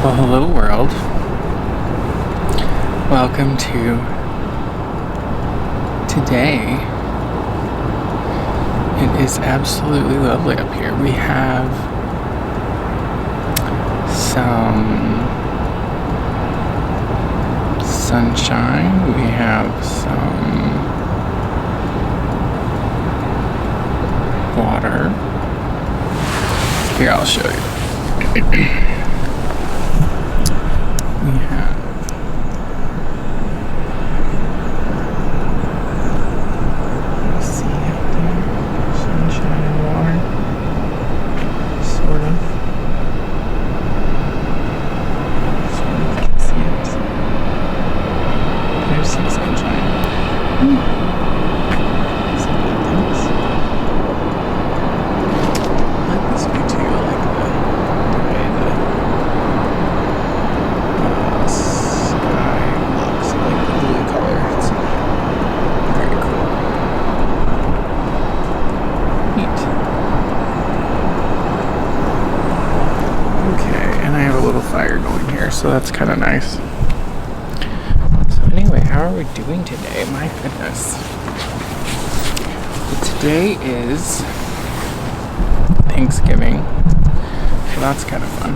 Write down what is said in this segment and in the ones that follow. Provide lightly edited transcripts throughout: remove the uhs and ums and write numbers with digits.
Well, hello world. Welcome to today. It is absolutely lovely up here. We have some sunshine. We have some water. Here, I'll show you. We have see out there, sunshine and water, sort of can see it. There's some sunshine. Some good things. I like this view too. I like the way the sky looks. I like the blue color. It's very cool. Neat. Okay, and I have a little fire going here, so that's kind of nice. So anyway, how are we doing today? My goodness. Well, today is Thanksgiving, so that's kind of fun.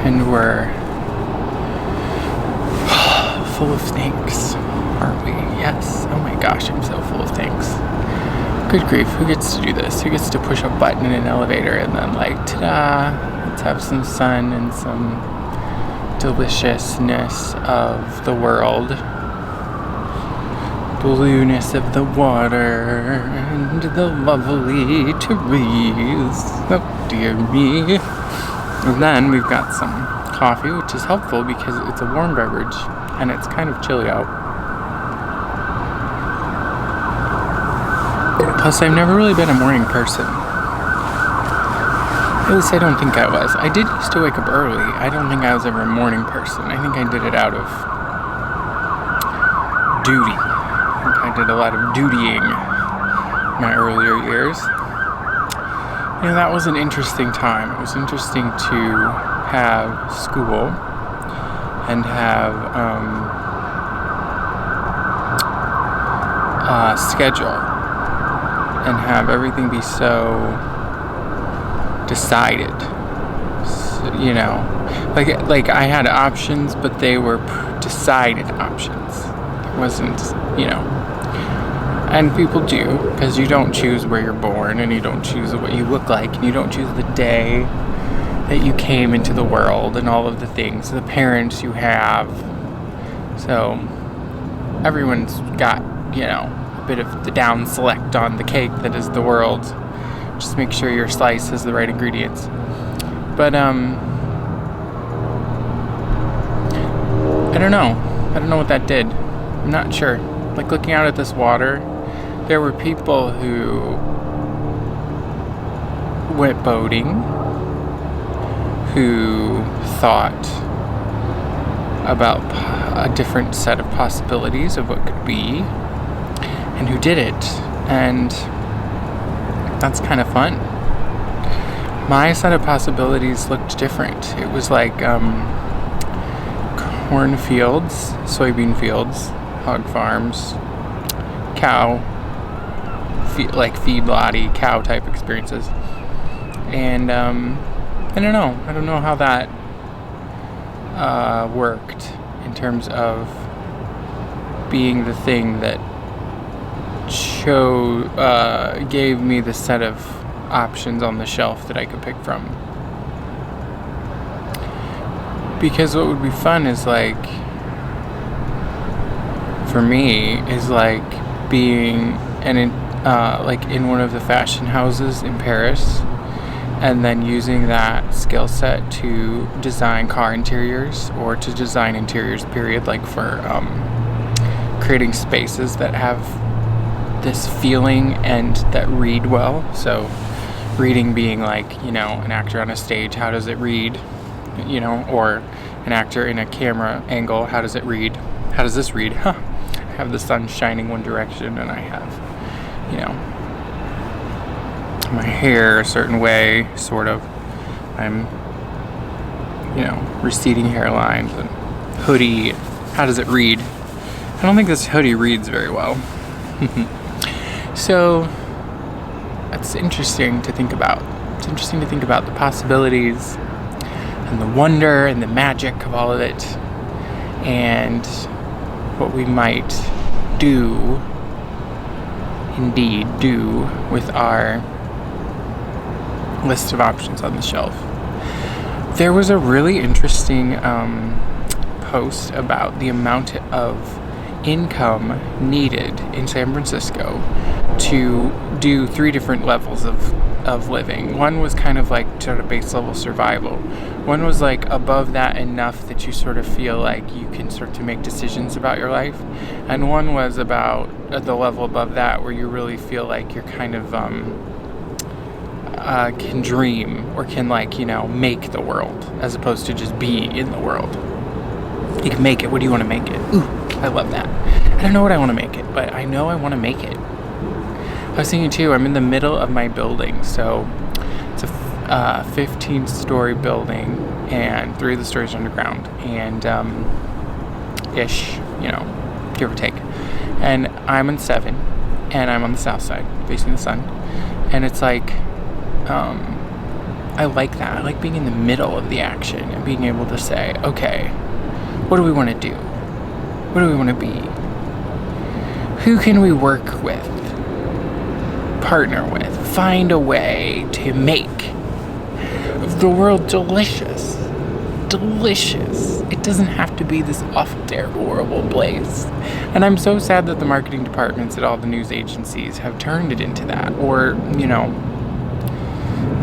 And we're full of thanks, aren't we? Yes. Oh my gosh, I'm so full of thanks. Good grief, who gets to do this? Who gets to push a button in an elevator and then like, ta-da, let's have some sun and some deliciousness of the world. Blueness of the water and the lovely trees. Oh dear me. And then we've got some coffee, which is helpful because it's a warm beverage and it's kind of chilly out. Plus, I've never really been a morning person. At least I don't think I was. I did used to wake up early. I don't think I was ever a morning person. I think I did it out of duty. I think I did a lot of dutying in my earlier years. You know, that was an interesting time. It was interesting to have school and have schedule and have everything be so decided. So, you know, like I had options, but they were decided options. It wasn't, you know. And people do, because you don't choose where you're born, and you don't choose what you look like, and you don't choose the day that you came into the world, and all of the things, the parents you have. So everyone's got, you know, a bit of the down select on the cake that is the world. Just make sure your slice has the right ingredients. But I don't know. I don't know what that did. I'm not sure. Like, looking out at this water, there were people who went boating, who thought about a different set of possibilities of what could be, and who did it. And that's kind of fun. My set of possibilities looked different. It was like cornfields, soybean fields, hog farms, cow, like feedlotty cow type experiences. And I don't know how that worked in terms of being the thing that gave me the set of options on the shelf that I could pick from. Because what would be fun is, like, for me, is like being in one of the fashion houses in Paris, and then using that skill set to design car interiors, or to design interiors period, like for creating spaces that have this feeling and that read well. So reading being like, you know, an actor on a stage, how does it read, you know, or an actor in a camera angle, how does it read, how does this read? I have the sun shining one direction, and I have, you know, my hair a certain way, sort of. I'm receding hairlines and hoodie. How does it read? I don't think this hoodie reads very well. So that's interesting to think about. It's interesting to think about the possibilities and the wonder and the magic of all of it, and what we might indeed do with our list of options on the shelf. There was a really interesting post about the amount of income needed in San Francisco to do 3 different levels of living. One was kind of like sort of base level survival. One was like above that enough that you sort of feel like you can start to make decisions about your life. And one was about the level above that where you really feel like you're kind of can dream or can make the world as opposed to just be in the world. You can make it. What do you want to make it? Ooh, I love that. I don't know what I want to make it, but I know I want to make it. I was thinking too, I'm in the middle of my building, so it's a 15-story building, and 3 of the stories are underground, and ish, give or take. And I'm in 7, and I'm on the south side, facing the sun, and it's like, I like that. I like being in the middle of the action and being able to say, okay, what do we want to do? What do we want to be? Who can we work with? Partner with? Find a way to make the world delicious. Delicious. It doesn't have to be this awful, terrible, horrible place. And I'm so sad that the marketing departments at all the news agencies have turned it into that. Or,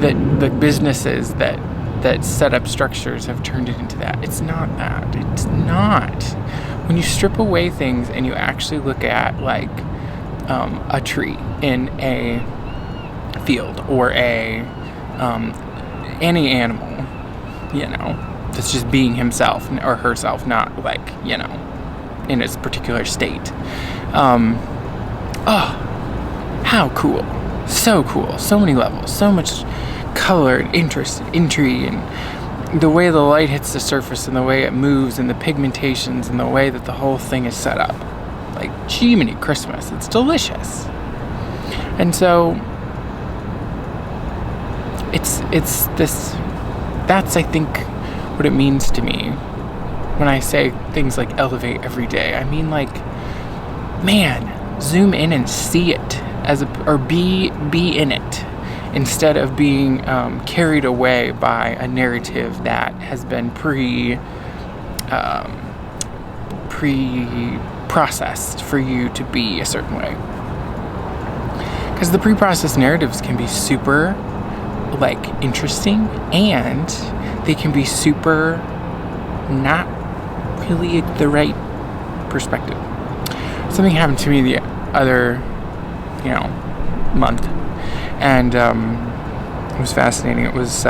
that the businesses that set up structures have turned it into that. It's not that. It's not. When you strip away things and you actually look at like a tree in a field or any animal, that's just being himself or herself, not like, in its particular state. How cool. So cool. So many levels. So much color and interest and intrigue, and the way the light hits the surface and the way it moves and the pigmentations and the way that the whole thing is set up. Like, Jiminy Christmas. It's delicious. And so it's this, that's I think what it means to me when I say things like elevate every day. I mean, like, man, zoom in and see it or be in it, instead of being carried away by a narrative that has been pre-processed for you to be a certain way. Because the pre-processed narratives can be super, interesting, and they can be super not really the right perspective. Something happened to me the other, month. And it was fascinating. It was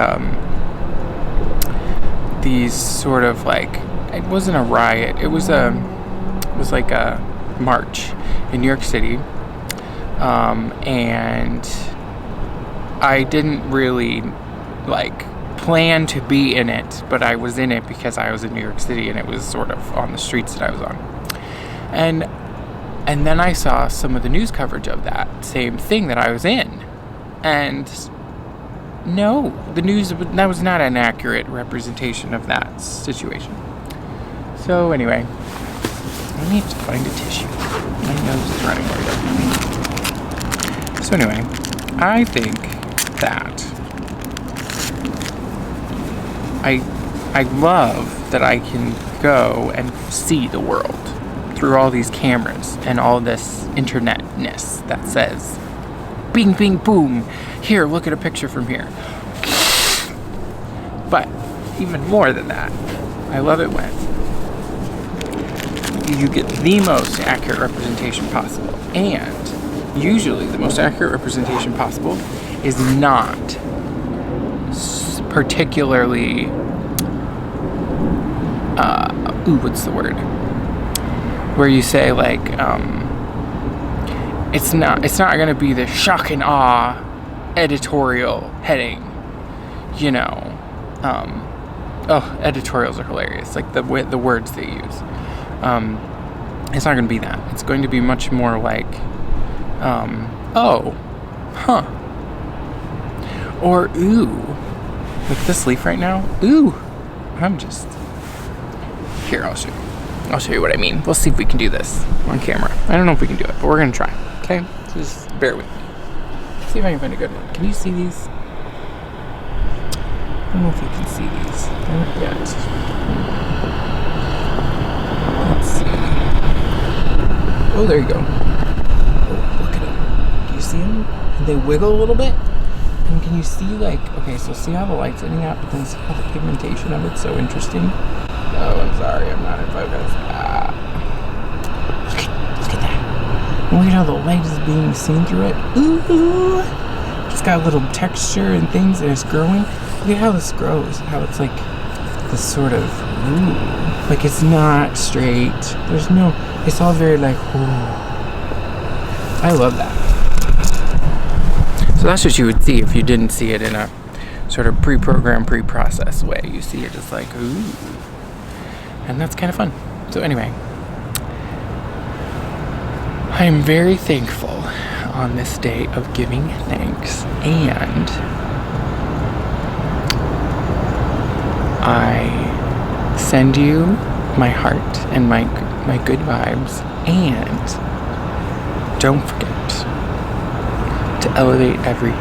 these sort of it wasn't a riot. It was like a march in New York City, and I didn't really plan to be in it, but I was in it because I was in New York City, and it was sort of on the streets that I was on. And then I saw some of the news coverage of that same thing that I was in. And no, that was not an accurate representation of that situation. So anyway, I need to find a tissue. My nose is running over. So anyway, I think that I love that I can go and see the world through all these cameras and all this internetness that says, bing, bing, boom, here, look at a picture from here. But even more than that, I love it when you get the most accurate representation possible. And usually the most accurate representation possible is not particularly, what's the word? Where you say it's not going to be the shock and awe editorial heading, oh, editorials are hilarious. Like the words they use. It's not going to be that. It's going to be much more like, oh, huh, or ooh, like this leaf right now. Ooh, I'm just here. I'll show you. I'll show you what I mean. We'll see if we can do this on camera. I don't know if we can do it, but we're gonna try. Okay, so just bear with me. See if I can find a good one. Can you see these? I don't know if you can see these. Not yet. Let's see. Oh, there you go. Oh, look at them. Do you see them? They wiggle a little bit. And can you see, like, okay, so see how the light's hitting out, but then see how the pigmentation of it's so interesting? Oh, I'm sorry, I'm not in focus. Look at that. Look at how the light is being seen through it. Ooh. It's got a little texture and things, and it's growing. Look at how this grows, how it's like this sort of, ooh. Like it's not straight. There's no, it's all very like, ooh. I love that. So that's what you would see if you didn't see it in a sort of pre-programmed, pre-processed way. You see it just like, ooh. And that's kind of fun. So anyway, I am very thankful on this day of giving thanks, and I send you my heart and my good vibes, and don't forget to elevate every